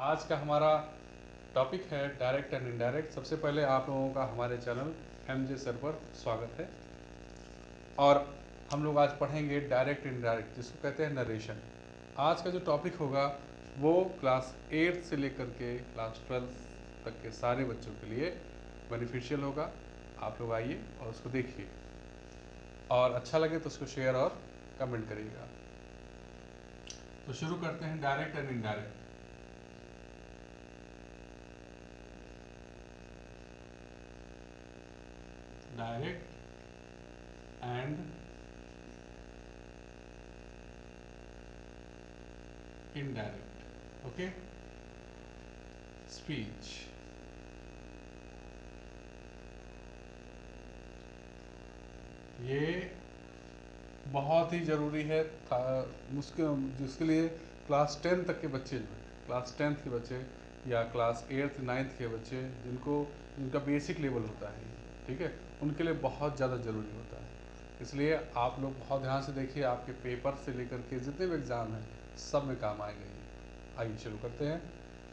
आज का हमारा टॉपिक है डायरेक्ट एंड इनडायरेक्ट। सबसे पहले आप लोगों का हमारे चैनल MJ सर पर स्वागत है। और हम लोग आज पढ़ेंगे डायरेक्ट इनडायरेक्ट, जिसको कहते हैं नरेशन। आज का जो टॉपिक होगा वो क्लास 8 से लेकर के क्लास 12 तक के सारे बच्चों के लिए बेनिफिशियल होगा। आप लोग आइए और उसको देखिए, और अच्छा लगे तो उसको शेयर और कमेंट करिएगा। तो शुरू करते हैं direct and indirect. Direct and indirect, okay. Speech, ये बहुत ही ज़रूरी है जिसके लिए क्लास 10 तक के बच्चे, जो है क्लास 10th के बच्चे या क्लास 8th 9th के बच्चे, जिनका बेसिक लेवल होता है, ठीक है, उनके लिए बहुत ज़्यादा ज़रूरी होता है। इसलिए आप लोग बहुत ध्यान से देखिए, आपके पेपर से लेकर के जितने भी एग्ज़ाम हैं सब में काम आएगा ये। आइए शुरू करते हैं।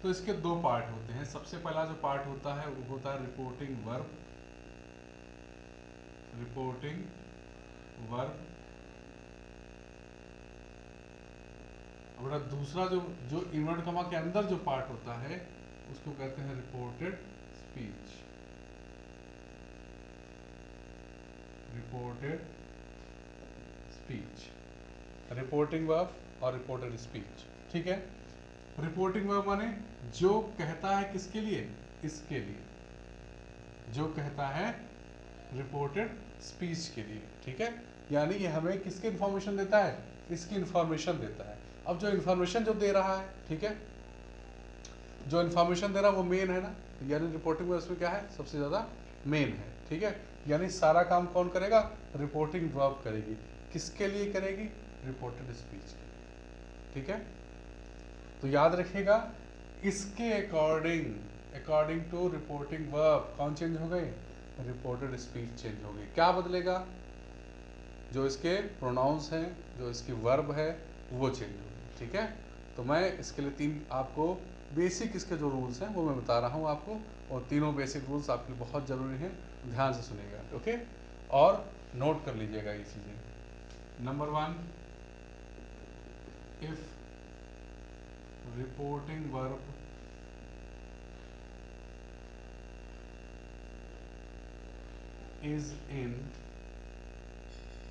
तो इसके दो पार्ट होते हैं। सबसे पहला जो पार्ट होता है वो होता है रिपोर्टिंग वर्ब। और दूसरा जो इन्वर्ट कमा के अंदर जो पार्ट होता है उसको कहते हैं रिपोर्टेड स्पीच। रिपोर्टिंग वर्ब और रिपोर्टेड स्पीच, ठीक है। रिपोर्टिंग वर्ब माने जो कहता है किसके लिए, इसके लिए। जो कहता है रिपोर्टेड स्पीच के लिए, ठीक है। यानी ये हमें किसकी इंफॉर्मेशन देता है, इसकी इंफॉर्मेशन देता है। अब जो इंफॉर्मेशन जो दे रहा है, ठीक है, जो इंफॉर्मेशन दे रहा है वो मेन है ना, यानी रिपोर्टिंग वर्ब में क्या है, सबसे ज़्यादा मेन है, ठीक है। यानी सारा काम कौन करेगा, रिपोर्टिंग वर्ब करेगी। किसके लिए करेगी, रिपोर्टेड स्पीच के लिए, ठीक है। तो याद रखिएगा, इसके अकॉर्डिंग टू रिपोर्टिंग वर्ब कौन चेंज हो गई, रिपोर्टेड स्पीच चेंज हो गई। क्या बदलेगा, जो इसके प्रोनाउंस हैं, जो इसकी वर्ब है वो चेंज होगी, ठीक है। तो मैं इसके लिए 3 आपको बेसिक इसके जो रूल्स हैं वो मैं बता रहा हूँ आपको, और तीनों बेसिक रूल्स आपके लिए बहुत ज़रूरी हैं। ध्यान से सुनिएगा, ओके, और नोट कर लीजिएगा ये चीज़ें। Number 1, if reporting verb is in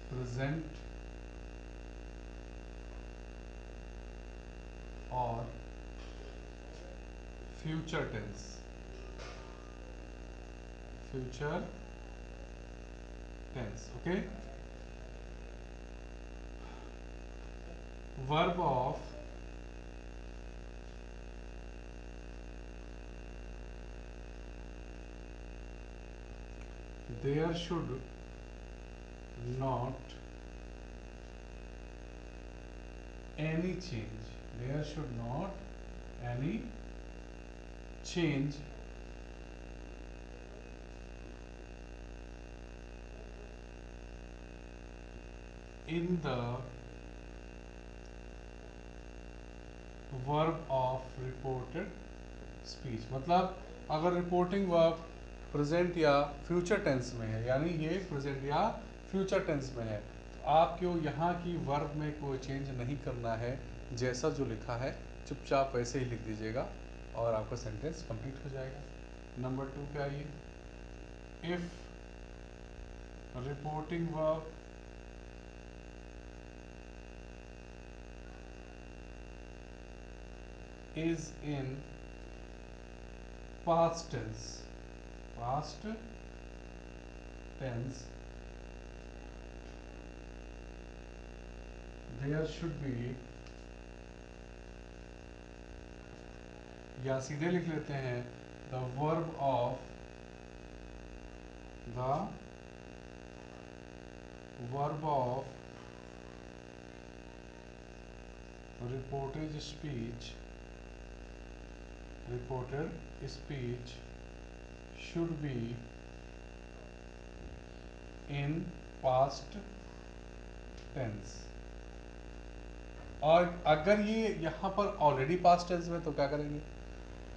present or future tense, okay. Verb of there should not any change, there should not any change in the verb of reported speech। मतलब अगर reporting verb present या future tense में है, यानी ये present या future tense में है, तो आपको यहाँ की वर्ब में कोई चेंज नहीं करना है। जैसा जो लिखा है चुपचाप वैसे ही लिख दीजिएगा और आपका सेंटेंस कंप्लीट हो जाएगा। नंबर 2 पे आइए। If reporting verb is in past tense, there should be, या सीधे लिख लेते हैं, the verb of reported speech should be in past tense। और अगर ये यहाँ पर ऑलरेडी पास्ट टेंस में तो क्या करेंगे,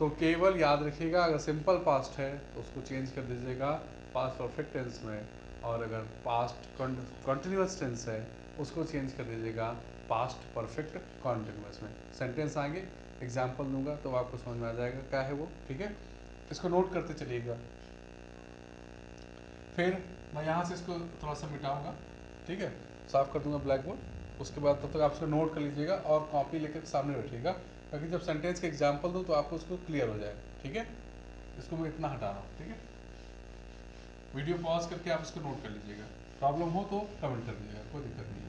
तो केवल याद रखिएगा, अगर सिंपल पास्ट है तो उसको चेंज कर दीजिएगा पास्ट परफेक्ट टेंस में, और अगर पास्ट कंटिन्यूअस टेंस है उसको चेंज कर दीजिएगा पास्ट परफेक्ट कॉन्टिन्यूअस में। सेंटेंस आगे एग्जाम्पल दूंगा तो आपको समझ में आ जाएगा क्या है वो, ठीक है। इसको नोट करते चलिएगा। फिर मैं यहाँ से इसको थोड़ा सा मिटाऊंगा, ठीक है, साफ कर दूंगा ब्लैक बोर्ड। उसके बाद तब तक आप इसको नोट कर लीजिएगा और कॉपी लेकर सामने बैठिएगा, ताकि जब सेंटेंस के एग्जाम्पल दूँ तो आपको उसको क्लियर हो जाए, ठीक है। इसको मैं इतना हटा रहा हूँ, ठीक है। वीडियो पॉज करके आप इसको नोट कर लीजिएगा, प्रॉब्लम हो तो कमेंट कर दीजिएगा, कोई दिक्कत नहीं है।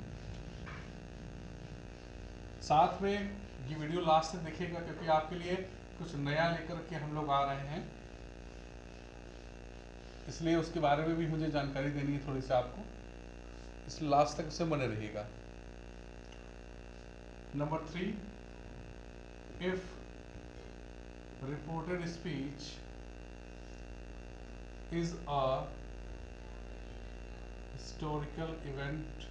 साथ में ये वीडियो लास्ट तक देखिएगा, क्योंकि आपके लिए कुछ नया लेकर के हम लोग आ रहे हैं, इसलिए उसके बारे में भी मुझे जानकारी देनी है थोड़ी सी आपको, इसलिए लास्ट तक उससे बने रहिएगा। Number 3, if reported speech is a historical event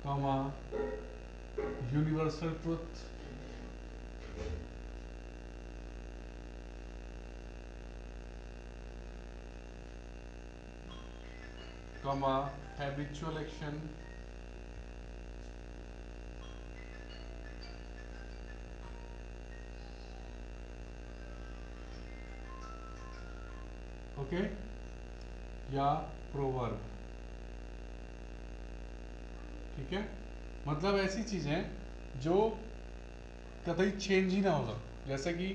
comma universal truth comma habitual action okay, या प्रोवर्ब, ठीक है। मतलब ऐसी चीजें जो कतई चेंज ही ना हो सकती, जैसे कि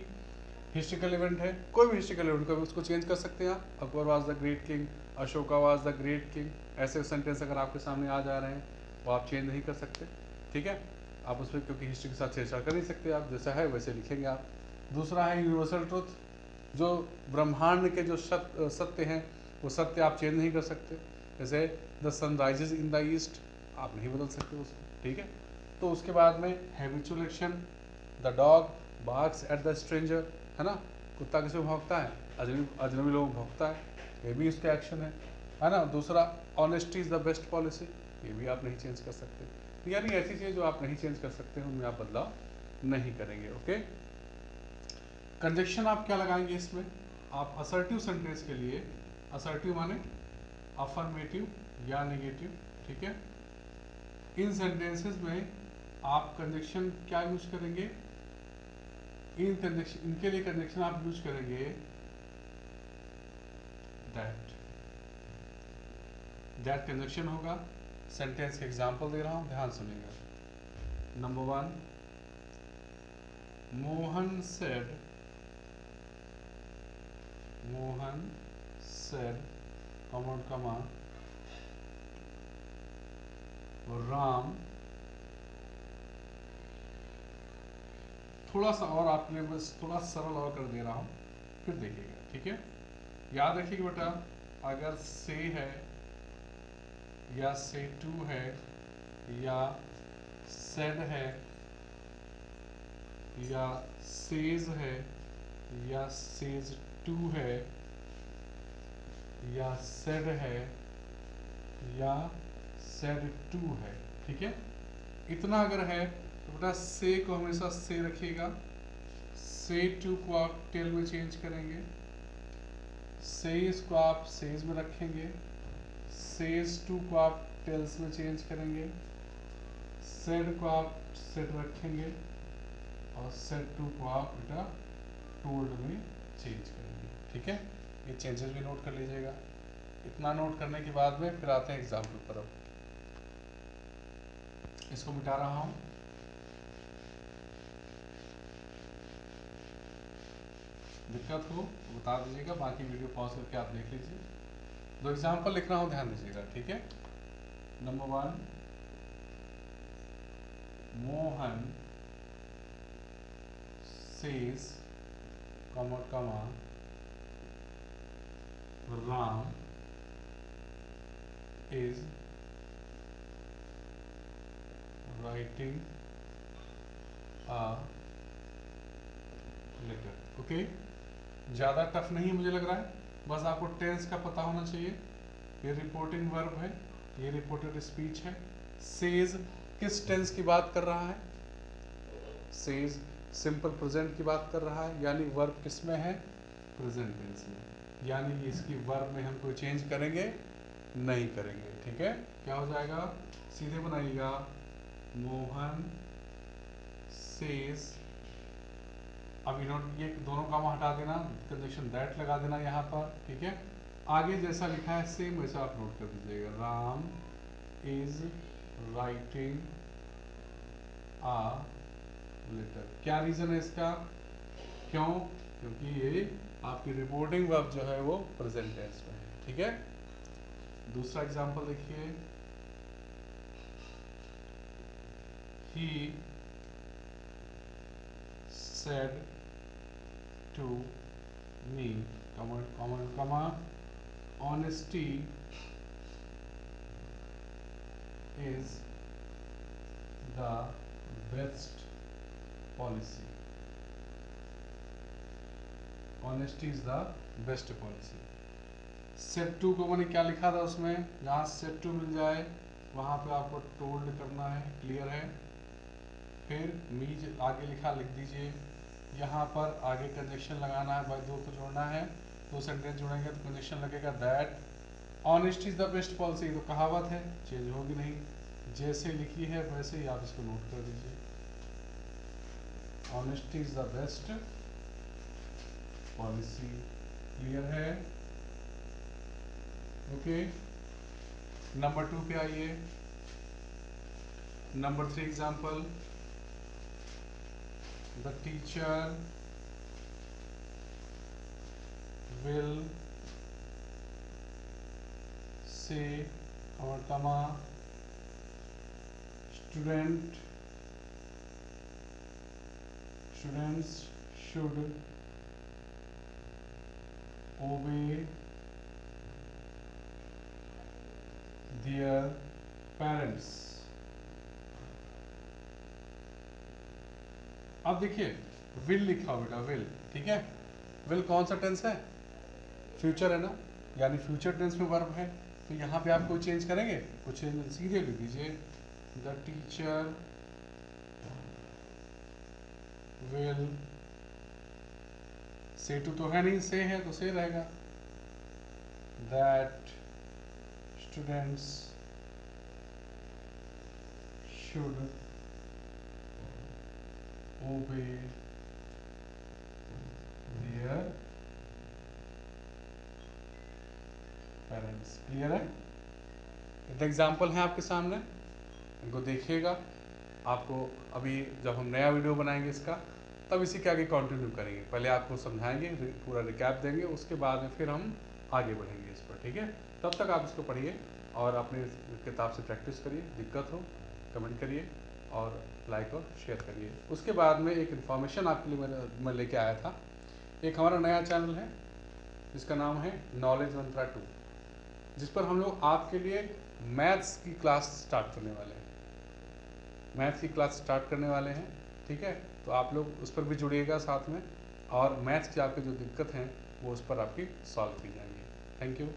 हिस्ट्रिकल इवेंट है, कोई भी हिस्ट्रिकल इवेंट को उसको चेंज कर सकते हैं आप। Akbar was the great king, Ashoka was the great king, ऐसे सेंटेंस अगर आपके सामने आ जा रहे हैं वो आप चेंज नहीं कर सकते, ठीक है। आप उसमें क्योंकि हिस्ट्री के साथ छेड़छाड़ कर नहीं सकते, आप जैसा है वैसे लिखेंगे आप। दूसरा है यूनिवर्सल ट्रुथ, जो ब्रह्मांड के जो सत्य हैं वो सत्य आप चेंज नहीं कर सकते, जैसे the sun rises in the east, आप नहीं बदल सकते उसको, ठीक है। तो उसके बाद में habitual action, the dog barks at the stranger, है ना, कुत्ता किसी को भौंकता है, अजनबी लोग भौंकता है, ये भी इसका एक्शन है ना। दूसरा honesty is the best policy, ये भी आप नहीं चेंज कर सकते। यानी ऐसी चीज़ जो आप नहीं चेंज कर सकते उनमें आप बदलाव नहीं करेंगे, ओके। कंजक्शन आप क्या लगाएंगे इसमें, आप असर्टिव सेंटेंस के लिए, असर्टिव माने अफर्मेटिव या नेगेटिव, ठीक है। इन सेंटेंसेस में आप कंजक्शन क्या यूज करेंगे, इनके लिए कंजक्शन आप यूज करेंगे दैट कंजक्शन होगा। सेंटेंस के एग्जांपल दे रहा हूं, ध्यान सुनिएगा। नंबर 1, मोहन सेड कमा राम, थोड़ा सा और आपके लिए बस थोड़ा सरल और कर दे रहा हूं, फिर देखिएगा, ठीक है। याद रखिएगा बेटा, अगर से है या से टू है या सेड है या सेज है या सेज टू है या सेड है या सेड टू है, ठीक है। इतना अगर है तो बेटा से को हमेशा से रखिएगा, से टू को आप टेल में चेंज करेंगे, सेज को आप सेज में रखेंगे, सेज टू को आप टेल्स में चेंज करेंगे, सेड को आप सेड रखेंगे और सेड टू को आप बेटा टोल्ड में चेंज करेंगे, ठीक है। ये चेंजेस भी नोट कर लीजिएगा। इतना नोट करने के बाद में फिर आते हैं एग्जाम्पल पर। अब इसको मिटा रहा हूं, दिक्कत हो तो बता दीजिएगा, बाकी वीडियो पॉज करके आप देख लीजिए। 2 एग्जाम्पल लिख रहा हूं, ध्यान दीजिएगा, ठीक है। नंबर 1, मोहन सेज कमा Ram is writing a letter, okay. ज़्यादा टफ नहीं मुझे लग रहा है, बस आपको टेंस का पता होना चाहिए। ये रिपोर्टिंग वर्ब है, ये रिपोर्टेड स्पीच है। सेज किस टेंस की बात कर रहा है? सेज सिंपल प्रेजेंट की बात कर रहा है, यानी वर्ब किस में है? प्रेजेंट टेंस में, यानी इसकी वर्ब में हम कोई चेंज करेंगे नहीं करेंगे। ठीक है, क्या हो जाएगा? सीधे बनाइएगा, मोहन सेज। अब ये दोनों काम हटा देना, कंजक्शन दैट लगा देना यहाँ पर। ठीक है, आगे जैसा लिखा है सेम वैसा आप नोट कर दीजिएगा। Ram is writing a letter. क्या रीजन है इसका? क्यों? क्योंकि ये आपकी रिपोर्टिंग वर्ब जो है वो प्रेजेंट टेंस में है। ठीक है, दूसरा एग्जांपल देखिए, he said to me, honesty is the best policy. Honesty is the best policy. Set two को मैंने क्या लिखा था उसमें? जहाँ सेट टू मिल जाए वहाँ पे आपको टोल्ड करना है। क्लियर है? फिर मीज आगे लिखा लिख दीजिए। यहाँ पर आगे कंजक्शन लगाना है, भाई दो को जोड़ना है, दो सेंटेंस जोड़ेंगे तो कंजक्शन लगेगा that. Honesty is the best policy तो कहावत है, चेंज होगी नहीं, जैसे लिखी है वैसे ही आप इसको नोट कर दीजिए। Honesty is the best policy. Clear है? ओके, नंबर 2 पे आइए। Number 3 example, the teacher will say students should obey their parents। अब देखिए विल लिखा हो बेटा, विल। ठीक है, विल कौन सा टेंस है? फ्यूचर है ना, यानी फ्यूचर टेंस में वर्ब है, तो यहाँ पे आप कोई चेंज करेंगे? कुछ चेंज सीधे लिख दीजिए, the teacher will say to तो है नहीं, से है तो से रहेगा। That students should obey their parents। Clear है? एग्जाम्पल है आपके सामने, इनको देखिएगा। आपको अभी जब हम नया वीडियो बनाएंगे इसका, तब इसी के आगे कंटिन्यू करेंगे। पहले आपको समझाएंगे, पूरा रिकैप देंगे, उसके बाद में फिर हम आगे बढ़ेंगे इस पर। ठीक है, तब तक आप इसको पढ़िए और अपनी किताब से प्रैक्टिस करिए। दिक्कत हो कमेंट करिए और लाइक और शेयर करिए। उसके बाद में एक इन्फॉर्मेशन आपके लिए मैं लेके आया था। एक हमारा नया चैनल है जिसका नाम है नॉलेज मंत्रा 2, जिस पर हम लोग आपके लिए मैथ्स की क्लास स्टार्ट करने वाले हैं। मैथ्स की क्लास स्टार्ट करने वाले हैं। ठीक है, तो आप लोग उस पर भी जुड़िएगा साथ में, और मैथ्स की आपकी जो दिक्कत हैं वो उस पर आपकी सॉल्व की जाएंगी। Thank you.